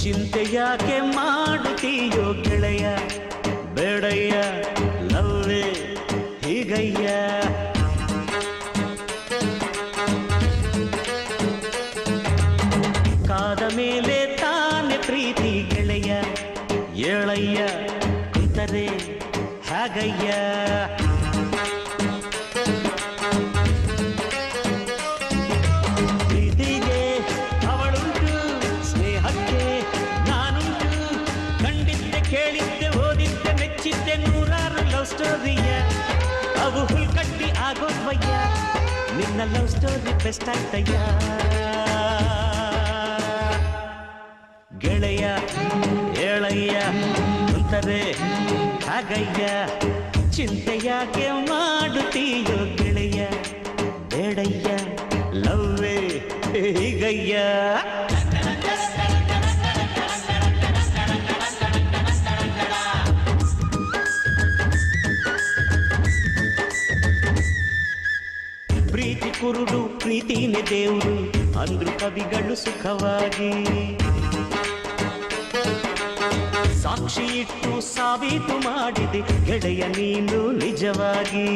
ಚಿಂತೆ ಯಾಕೆ ಮಾಡುತ್ತೀಯೋ ಗೆಳೆಯ ಬೇಡಯ್ಯ ಲವ್ವೇ ಹೀಗಯ್ಯ ಕಾದ ಮೇಲೆ ತಾನೆ ಪ್ರೀತಿ ಗೆಳೆಯ ಏಳಯ್ಯ ಕುಂತರೆ ಹಾಗಯ್ಯ ಪ್ರೀತಿಗೆ ಅವಳುಂಟು ಸ್ನೇಹಕ್ಕೆ ನಾನುಂಟು ಕಂಡಿದ್ದೆ ಕೇಳಿದ್ದೆ ಓದಿದ್ದೆ ಮೆಚ್ಚಿದ್ದೆ ನೂರಾರು ಲವ್ ಸ್ಟೋರಿಯ ಅವು ಹುಲ್ಕಟ್ಟಿ ಆಗೋದ್ವಯ್ಯ ನಿನ್ನ ಲವ್ ಸ್ಟೋರಿ ಬೆಸ್ಟ್ ಆಯ್ತಯ್ಯ ಗೆಳೆಯ ಏಳಯ್ಯ ಕುಂತರೆ ಹಾಗಯ್ಯ ಚಿಂತೆ ಯಾಕೆ ಮಾಡುತ್ತೀಯೋ ಗೆಳೆಯ ಬೇಡಯ್ಯ ಲವ್ವೇ ಹೀಗಯ್ಯ ಪ್ರೀತಿ ಕುರುಡು ಪ್ರೀತಿನೇ ದೇವರು ಅಂದ್ರು ಕವಿಗಳು ಸುಖವಾಗಿ ಸಾಕ್ಷಿ ಇಟ್ಟು ಸಾಬೀತು ಮಾಡಿದೆ ಗೆಳೆಯ ನೀನು ನಿಜವಾಗಿ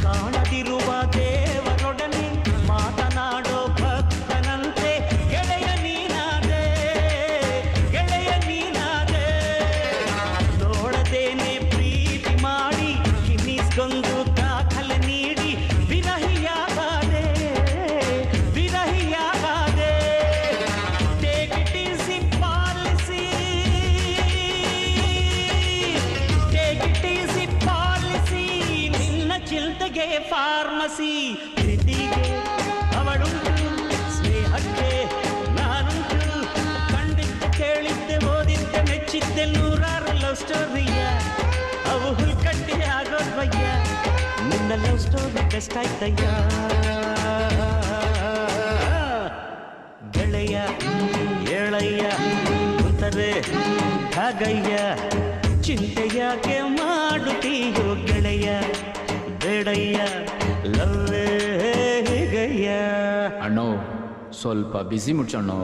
ಕಾಣದಿರುವ ದೇವರೊಡನೆ ಮಾತನಾಡೋ ಭಕ್ತನಂತೆ ಗೆಳೆಯ ನೀನಾದೆ ಗೆಳೆಯ ನೀನಾದೆ ನೋಡದೇನೆ ಪ್ರೀತಿ ಮಾಡಿ ಕಿನ್ನಿಸ್ಕೊಂಡು ದಾಖಲೆ ನೀಡಿ ವಿರಹಿಯಾಗಾದೆ ವಿರಹಿಯಾಗಾದೆ ಚಿಂತೆಗೆ ಫಾರ್ಮಸಿ ಪ್ರೀತಿಗೆ ಅವಳುಂಟು ಸ್ನೇಹಕ್ಕೆ ನಾನುಂಟು ಕಂಡಿದ್ದೆ ಕೇಳಿದ್ದೆ ಓದಿದ್ದೆ ಮೆಚ್ಚಿದ್ದೆ ನೂರಾರು ಲವ್ ಸ್ಟೋರಿಯ ಅವು ಹುಲ್ಕಟ್ಟಿ ಆಗೋದ್ವಯ್ಯ ನಿನ್ನ ಲವ್ ಸ್ಟೋರಿ ಬೆಸ್ಟ್ ಆಯ್ತಯ್ಯ ಗೆಳೆಯ ಏಳಯ್ಯ ಕುಂತರೆ ಹಾಗಯ್ಯ ಚಿಂತೆ ಯಾಕೆ ಮಾಡುತ್ತೀಯೋ ಗೆಳೆಯ ಬೇಡಯ್ಯ ಲವ್ವೇ ಹೀಗಯ್ಯ ಅಣ್ಣೋ ಸ್ವಲ್ಪ ಬಿಸಿ ಮುಚ್ಚಣ್ಣೋ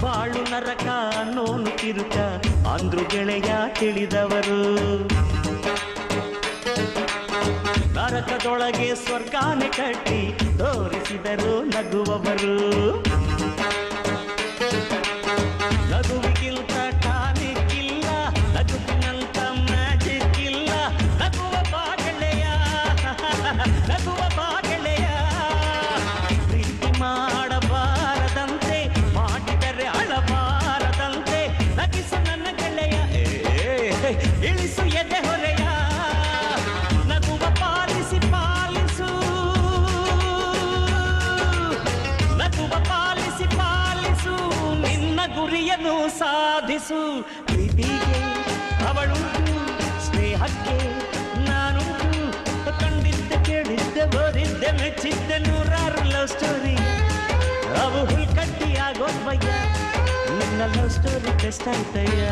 ಬಾಳು ನರಕ ನೋನು ಕಿರುಕ ಅಂದ್ರು ಗೆಳೆಯ ತಿಳಿದವರು ನರಕದೊಳಗೆ ಸ್ವರ್ಗಾನೆ ಕಟ್ಟಿ ತೋರಿಸಿದರು ನಗುವವರು ನಗುವಿಗಿಂತ ಟಾನಿಕ್ ಇಲ್ಲ ನಗುವಿನಂತ ಮ್ಯಾಜಿಕ್ ಇಲ್ಲ ನಗುವ ಬಾ ಗೆಳೆಯ ನಗುವ ಬಾ ಗೆಳೆಯ ಪ್ರೀತಿ ಮಾಡಬಾರದಂತೆ ಮಾಡಿದರೆ ಅಳಬಾರದಂತೆ ನಗಿಸು ನನ್ನ ಗೆಳೆಯ ಇಳಿಸು ಎದೆ ಹೊರೆಯ ನಗುವ ಪಾಲಿಸಿ ಪಾಲಿಸು ನಗುವ ಪಾಲಿಸಿ ಪಾಲಿಸು ನಿನ್ನ ಗುರಿಯನ್ನು ಸಾಧಿಸು ಪ್ರೀತಿಗೆ ಅವಳುಂಟು ಸ್ನೇಹಕ್ಕೆ ನಾನುಂಟು ಕಂಡಿದ್ದೆ ಕೇಳಿದ್ದೆ ಓದಿದ್ದೆ ಮೆಚ್ಚಿದ್ದೆ ನೂರಾರು ಲವ್ ಸ್ಟೋರಿ ಅವು ಹುಲ್ಕಟ್ಟಿ ಆಗೋದ್ವಯ್ಯ ನಿನ್ನ ಲವ್ ಸ್ಟೋರಿ ಬೆಸ್ಟ್ ಆಯ್ತಯ್ಯ